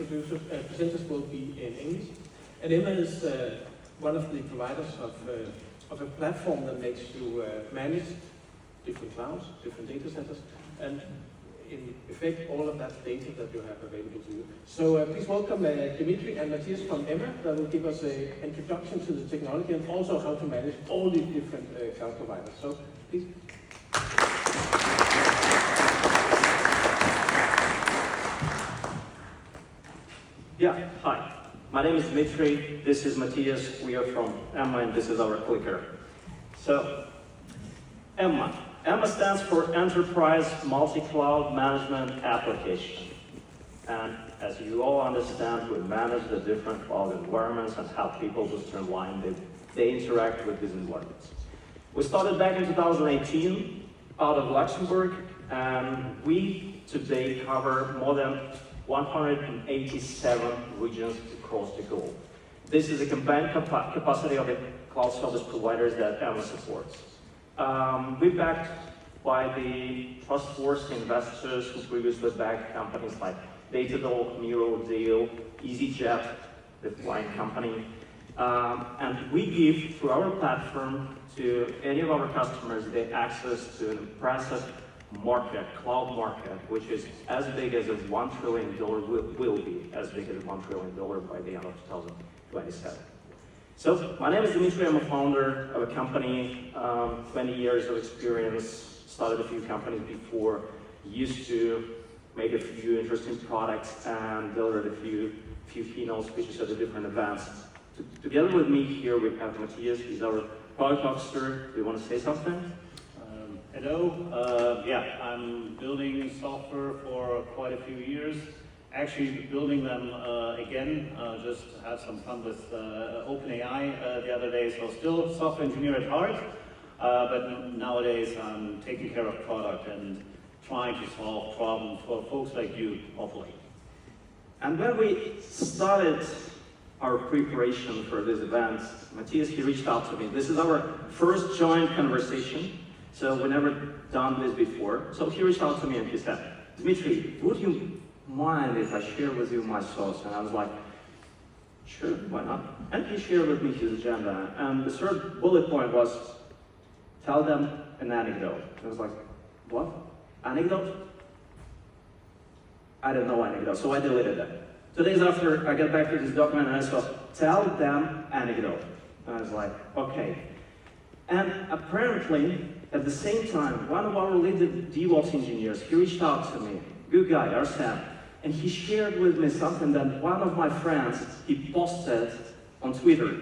presenters will be in English. And Emma is one of the providers of a platform that makes you manage different clouds, different data centers, and in effect all of that data that you have available to you. So please welcome Dmitry and Matthias from Emma that will give us an introduction to the technology and also how to manage all the different cloud providers. So please. Yeah, hi. My name is Dmitry, this is Matthias, we are from Emma and this is our clicker. So, Emma. Emma stands for Enterprise Multi-Cloud Management Application. And as you all understand, we manage the different cloud environments and how people just streamline they interact with these environments. We started back in 2018 out of Luxembourg, and we today cover more than 187 regions across the globe. This is a combined capacity of the cloud service providers that Emma supports. We're backed by the trustworthy investors who previously backed companies like Datadog, Miro, Dale, EasyJet, the flying company. And we give, through our platform, to any of our customers the access to an impressive market, cloud market, which is as big as $1 trillion, will be as big as $1 trillion by the end of 2027. So, my name is Dmitry, I'm a founder of a company, 20 years of experience, started a few companies before, used to make a few interesting products and delivered a few keynote speeches at the different events. Together with me here we have Matthias, he's our product officer. Do you want to say something? Hello, yeah, I'm building software for quite a few years. Actually building them again, just had some fun with OpenAI the other day, so still software engineer at heart, but nowadays I'm taking care of product and trying to solve problems for folks like you, hopefully. And when we started our preparation for this event, Matthias, he reached out to me. This is our first joint conversation. So we never done this before. So he reached out to me and he said, Dmitry, would you mind if I share with you my thoughts? And I was like, sure, why not? And he shared with me his agenda. And the third bullet point was, tell them an anecdote. I was like, what? Anecdote? I don't know anecdote, so I deleted it. 2 days after, I got back to this document and I saw, tell them anecdote. And I was like, okay. And apparently, at the same time, one of our lead DevOps engineers, he reached out to me, good guy, Arsene, and he shared with me something that one of my friends, he posted on Twitter.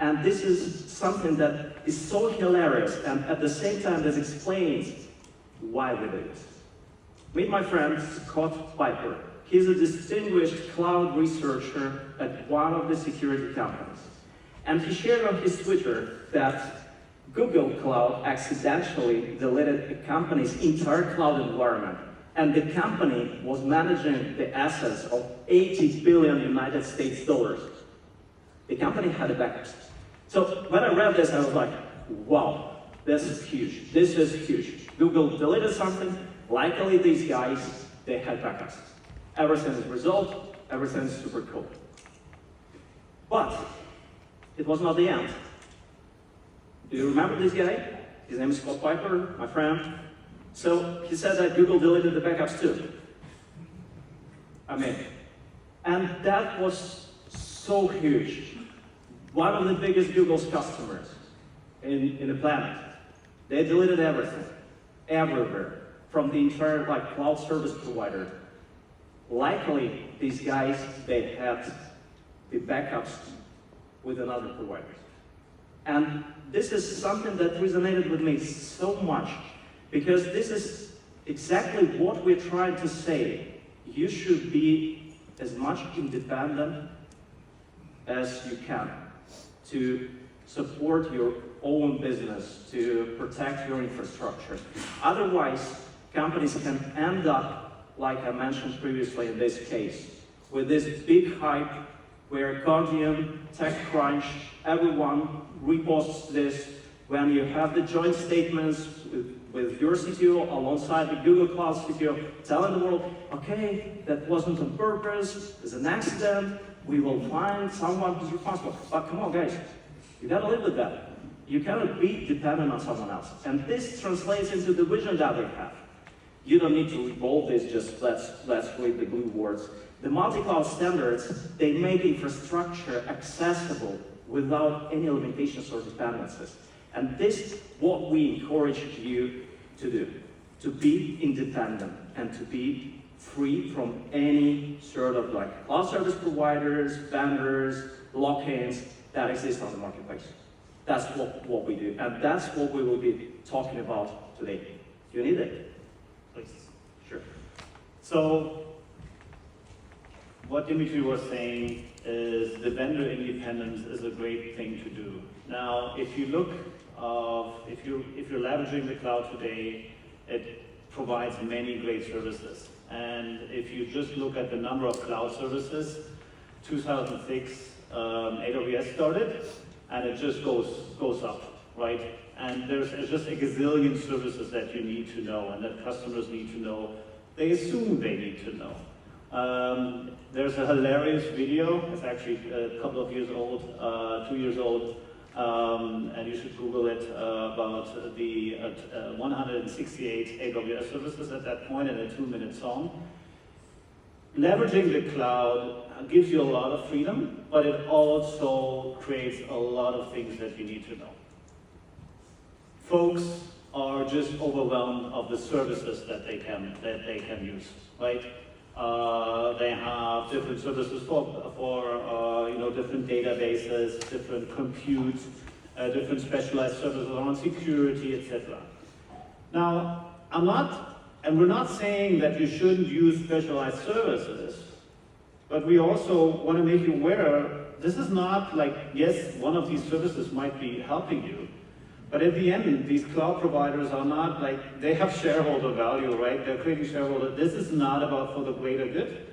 And this is something that is so hilarious, and at the same time, this explains why we do this. Meet my friend, Scott Piper. He's a distinguished cloud researcher at one of the security companies. And he shared on his Twitter that Google Cloud accidentally deleted a company's entire cloud environment, and the company was managing the assets of 80 billion United States dollars. The company had a backup. So when I read this, I was like, wow, this is huge. This is huge. Google deleted something, likely these guys, they had backups. Everything is resolved, everything is super cool. But it was not the end. Do you remember this guy? His name is Scott Piper, my friend. So he said that Google deleted the backups too. And that was so huge. One of the biggest Google's customers in the planet. They deleted everything, everywhere, from the entire cloud service provider. Likely, these guys, they had the backups with another provider. And this is something that resonated with me so much, because this is exactly what we're trying to say. You should be as much independent as you can to support your own business, to protect your infrastructure. Otherwise, companies can end up, like I mentioned previously in this case, with this big hype where Guardian, TechCrunch, everyone reposts this. When you have the joint statements with with your CTO alongside the Google Cloud CTO, telling the world, okay, that wasn't on purpose, it's an accident, we will find someone who's responsible. But come on, guys, you gotta live with that. You cannot be dependent on someone else. And this translates into the vision that they have. You don't need to evolve this, just let's read the glue words. The multi-cloud standards, they make infrastructure accessible without any limitations or dependencies. And this is what we encourage you to do, to be independent and to be free from any sort of like cloud service providers, vendors, lock-ins that exist on the marketplace. That's what we do, and that's what we will be talking about today. Do you need it? Please. Sure. So, what Dmitry was saying is the vendor independence is a great thing to do. Now, if you look, if you're leveraging the cloud today, it provides many great services. And if you just look at the number of cloud services, 2006, AWS started, and it just goes up, right? And there's just a gazillion services that you need to know and that customers need to know. They assume they need to know. There's a hilarious video, it's actually a couple of years old, 2 years old, and you should Google it, about the 168 AWS services at that point in a 2-minute song. Leveraging the cloud gives you a lot of freedom, but it also creates a lot of things that you need to know. Folks are just overwhelmed of the services that they can use, right? They have different services for different databases, different compute, different specialized services around security, etc. Now, we're not saying that you shouldn't use specialized services, but we also want to make you aware, this is not like, yes, one of these services might be helping you, but at the end, these cloud providers are not like, they have shareholder value, right? They're creating shareholder. This is not about for the greater good.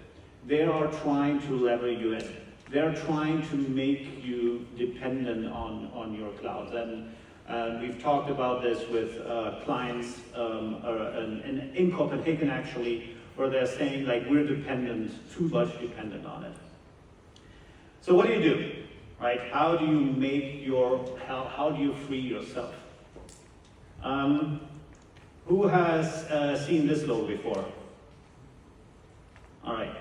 They are trying to lever you in. They're trying to make you dependent on your clouds. And we've talked about this with clients in Copenhagen, actually, where they're saying, like, we're dependent, too much dependent on it. So what do? Right? How do you make how do you free yourself? Who has seen this logo before? All right.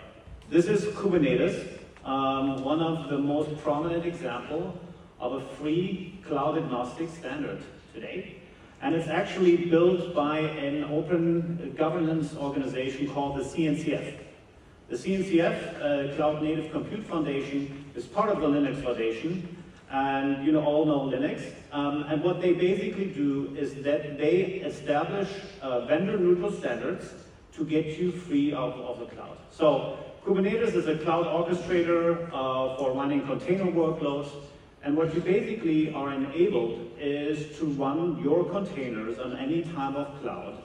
This is Kubernetes, one of the most prominent examples of a free cloud agnostic standard today. And it's actually built by an open governance organization called the CNCF. The CNCF, Cloud Native Compute Foundation, is part of the Linux Foundation, and you all know Linux. And what they basically do is that they establish vendor-neutral standards to get you free of the cloud. So Kubernetes is a cloud orchestrator for running container workloads, and what you basically are enabled is to run your containers on any type of cloud.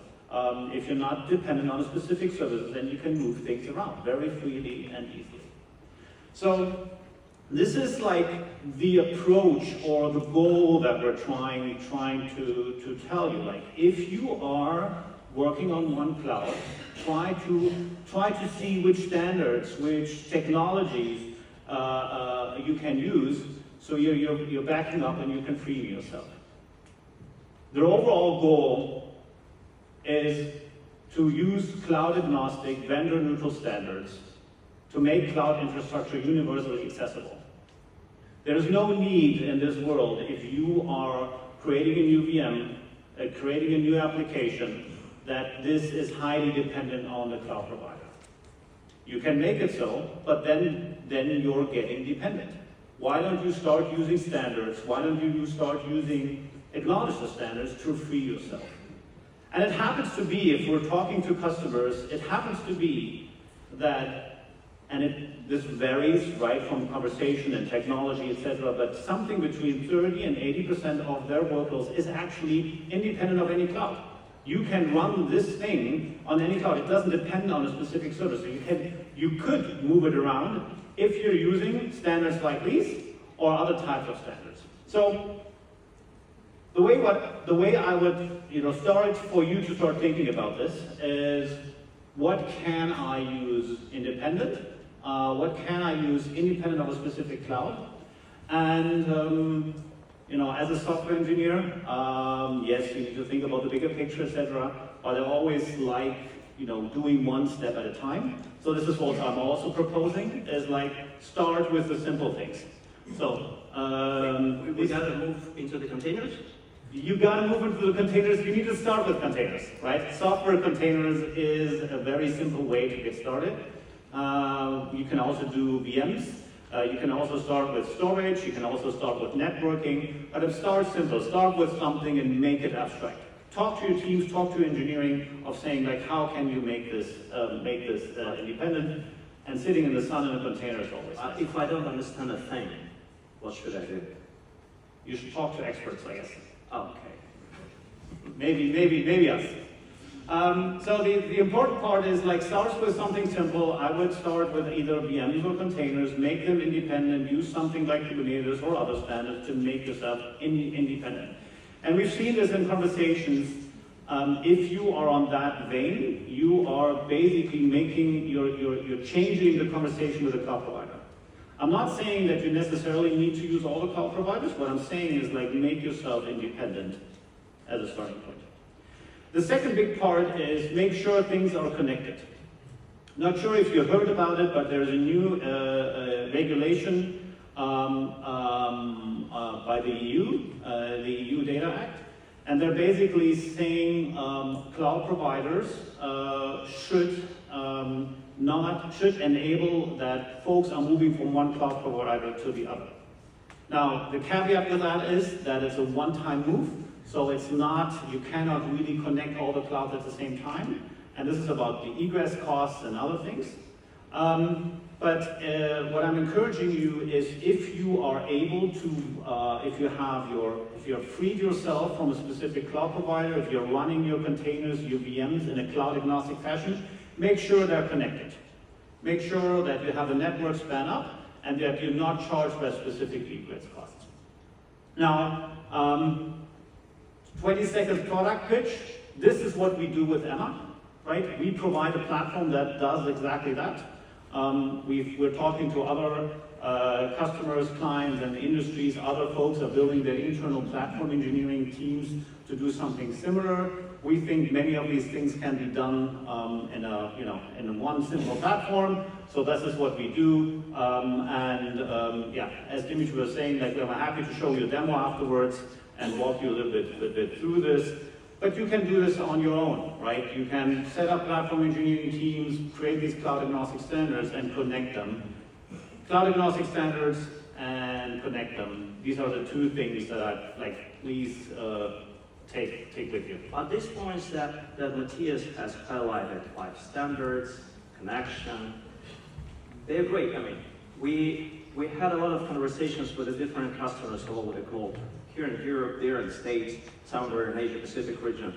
If you're not dependent on a specific service, then you can move things around very freely and easily. So this is like the approach or the goal that we're trying to tell you. Like, if you are working on one cloud, try to see which standards, which technologies you can use, so you're backing up and you can free yourself. Their overall goal is to use cloud-agnostic, vendor-neutral standards to make cloud infrastructure universally accessible. There is no need in this world, if you are creating a new VM, creating a new application, that this is highly dependent on the cloud provider. You can make it so, but then you're getting dependent. Why don't you start using standards? Why don't you start acknowledge the standards to free yourself? And it happens to be, if we're talking to customers, it happens to be that, this varies, right, from conversation and technology, etc., but something between 30 and 80% of their workloads is actually independent of any cloud. You can run this thing on any cloud. It doesn't depend on a specific service. So you could move it around if you're using standards like these or other types of standards. So The way I would start for you to start thinking about this is, what can I use independent? What can I use independent of a specific cloud? And as a software engineer, yes, you need to think about the bigger picture, etc. But I always like doing one step at a time. So this is what I'm also proposing: is like start with the simple things. So we gotta move into the containers. You gotta move into the containers. You need to start with containers, right? Software containers is a very simple way to get started. You can also do VMs. You can also start with storage. You can also start with networking. But start simple. Start with something and make it abstract. Talk to your teams. Talk to engineering of saying like, how can you make this independent? And sitting in the sun in a container is always nice. If I don't understand a thing, what should I do? You should talk to experts, I guess. Okay. Maybe us. So the important part is like starts with something simple. I would start with either VMs or containers, make them independent, use something like Kubernetes or other standards to make yourself independent. And we've seen this in conversations. If you are on that vein, you are basically making, you're changing the conversation with the cloud provider. I'm not saying that you necessarily need to use all the cloud providers. What I'm saying is like make yourself independent as a starting point. The second big part is make sure things are connected. Not sure if you heard about it, but there's a new regulation by the EU Data Act, and they're basically saying cloud providers should enable that folks are moving from one cloud provider to the other. Now, the caveat with that is that it's a one-time move, so it's not, you cannot really connect all the clouds at the same time, and this is about the egress costs and other things. But what I'm encouraging you is, if you are able to, if you're freed yourself from a specific cloud provider, if you're running your containers, your VMs in a cloud agnostic fashion, make sure they're connected. Make sure that you have the network span up and that you're not charged by specific egress costs. Now, 20-second product pitch. This is what we do with Emma, right? We provide a platform that does exactly that. We're talking to other customers, clients, and industries. Other folks are building their internal platform engineering teams to do something similar. We think many of these things can be done in one simple platform. So this is what we do. Yeah, as Dmitry was saying, like, we're happy to show you a demo afterwards and walk you a little bit through this. But you can do this on your own, right? You can set up platform engineering teams, create these cloud agnostic standards, and connect them. Cloud agnostic standards and connect them. These are the two things that I'd like, please take with you. At these points that Matthias has highlighted, like standards, connection, they're great. I mean, we had a lot of conversations with the different customers all over the globe. Here in Europe, there in the States, somewhere in Asia Pacific region.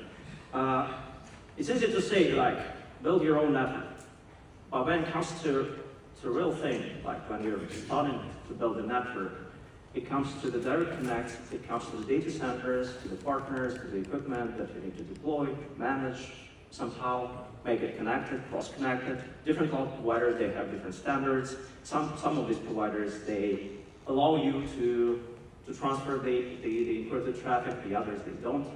It's easy to say, like, build your own network. But when it comes to real thing, like when you're starting to build a network, it comes to the direct connects, it comes to the data centers, to the partners, to the equipment that you need to deploy, manage, somehow make it connected, cross-connected. Different cloud providers, they have different standards. Some of these providers, they allow you to transfer the encrypted traffic, the others they don't.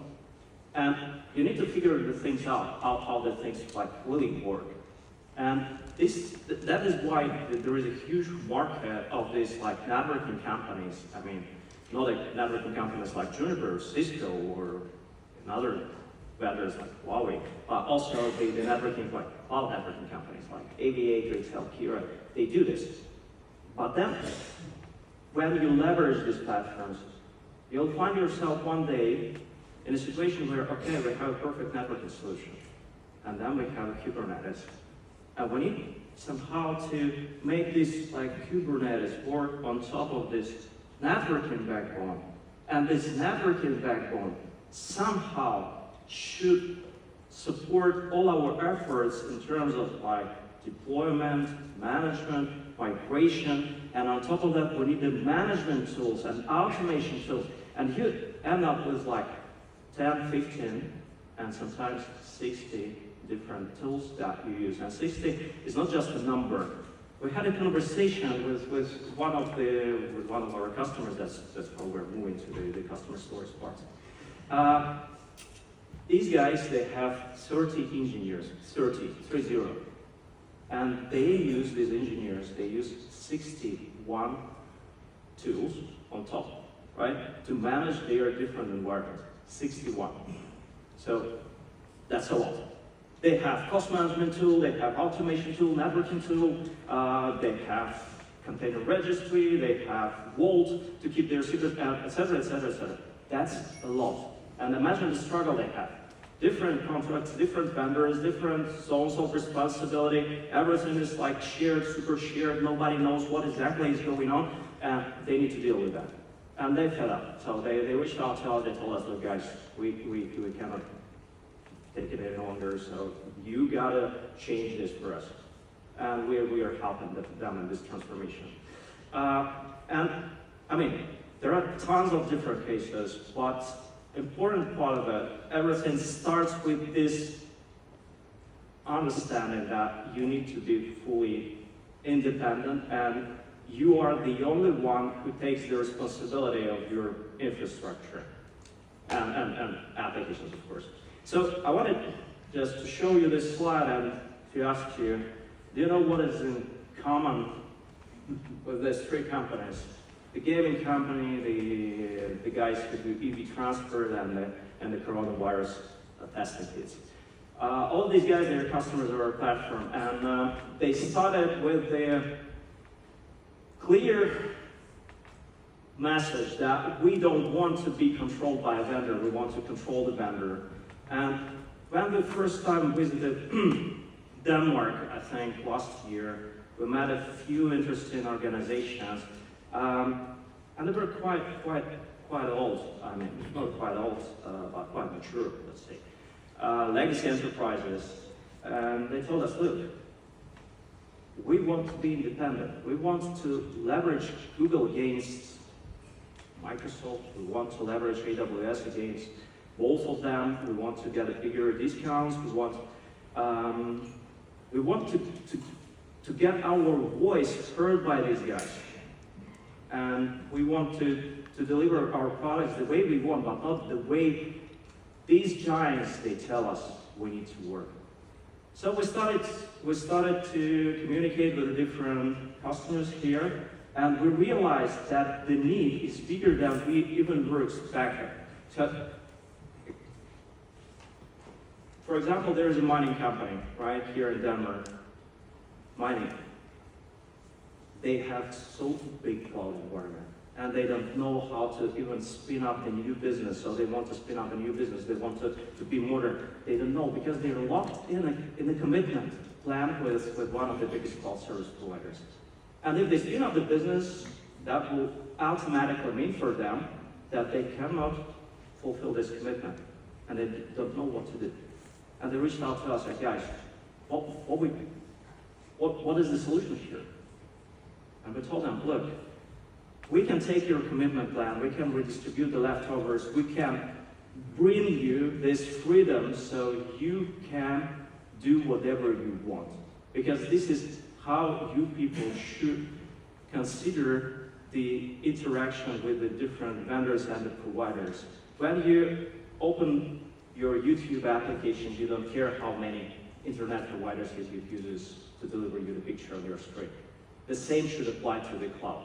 And you need to figure the things out, how the things like really work. And that is why there is a huge market of these like networking companies. I mean, not like networking companies like Juniper, Cisco, or other vendors like Huawei, but also the networking, like cloud networking companies like Aviatrix, Kira, they do this. But then, when you leverage these platforms, you'll find yourself one day in a situation where, okay, we have a perfect networking solution, and then we have Kubernetes, and we need somehow to make this like Kubernetes work on top of this networking backbone, and this networking backbone somehow should support all our efforts in terms of like deployment, management, migration, and on top of that, we need the management tools and automation tools. And you end up with like 10, 15, and sometimes 60 different tools that you use. And 60 is not just a number. We had a conversation with one of our customers. That's how we're moving to the customer storage part. These guys, they have 30 engineers, 30, and they use, these engineers, they use 61 tools on top, right, to manage their different environments. 61. So that's a lot. They have cost management tool, they have automation tool, networking tool, they have container registry, they have Vault to keep their secrets, etc., etc., etc. That's a lot. And imagine the struggle they have. Different contracts, different vendors, different zones of responsibility. Everything is like shared, super shared. Nobody knows what exactly is going on, and they need to deal with that. And they fed up. So they reached out to us. They told us, look, guys, we cannot take it any longer. So you gotta change this for us. And we are helping them in this transformation. And I mean, there are tons of different cases, but important part of it, everything starts with this understanding that you need to be fully independent, and you are the only one who takes the responsibility of your infrastructure and applications, of course. So I wanted just to show you this slide and to ask you, do you know what is in common with these three companies? The gaming company, the guys who do EV transfer, and the coronavirus testing kits. All these guys, they're customers of our platform, and they started with the clear message that we don't want to be controlled by a vendor, we want to control the vendor. And when we first time visited Denmark, I think last year, we met a few interesting organizations. And they were quite old. I mean, not quite old, but quite mature, let's say. Legacy enterprises. And they told us, look, we want to be independent. We want to leverage Google against Microsoft. We want to leverage AWS against both of them. We want to get a bigger discounts. We want to get our voice heard by these guys. And we want to deliver our products the way we want, but not the way these giants, they tell us we need to work. So we started to communicate with the different customers here, and we realized that the need is bigger than we even were expecting. So, for example, there is a mining company right here in Denmark, mining. They have so big cloud environment, and they don't know how to even spin up a new business. So they want to spin up a new business. They want to be modern. They don't know because they're locked in a commitment plan with one of the biggest cloud service providers. And if they spin up the business, that will automatically mean for them that they cannot fulfill this commitment, and they don't know what to do. And they reached out to us like, guys, what is the solution here? And we told them, look, we can take your commitment plan, we can redistribute the leftovers, we can bring you this freedom so you can do whatever you want. Because this is how you people should consider the interaction with the different vendors and the providers. When you open your YouTube application, you don't care how many internet providers YouTube uses to deliver you the picture on your screen. The same should apply to the cloud.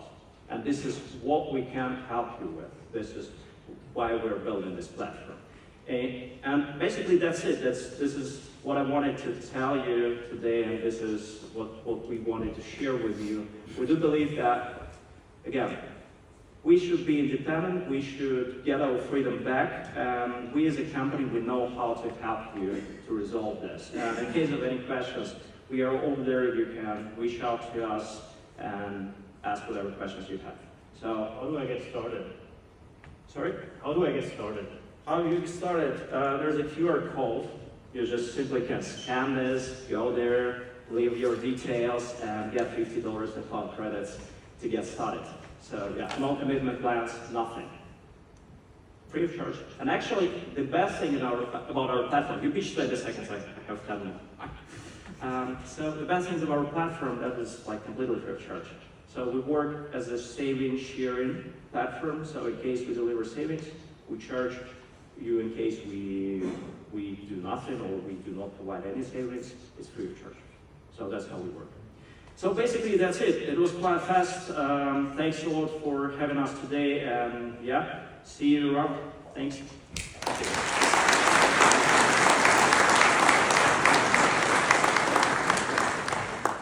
And this is what we can help you with. This is why we're building this platform. And basically that's it. This is what I wanted to tell you today, and this is what we wanted to share with you. We do believe that, again, we should be independent, we should get our freedom back, and we as a company, we know how to help you to resolve this. And in case of any questions, we are over there. You can reach out to us and ask whatever questions you have. So, How do I get started? sorry? How do I get started? How you get started? There's a QR code. You just simply can scan this, go there, leave your details, and get $50 in cloud credits to get started. So yeah, no commitment plans, nothing. free of charge. And actually, the best thing about our platform, you pitched 20 seconds, I have 10 minutes. So the best things about our platform, that is like completely free of charge. So we work as a savings sharing platform. So in case we deliver savings, we charge you. In case we do nothing or we do not provide any savings, it's free of charge. So that's how we work. So basically that's it. It was quite fast. Thanks a lot for having us today, and yeah, see you around. Thanks.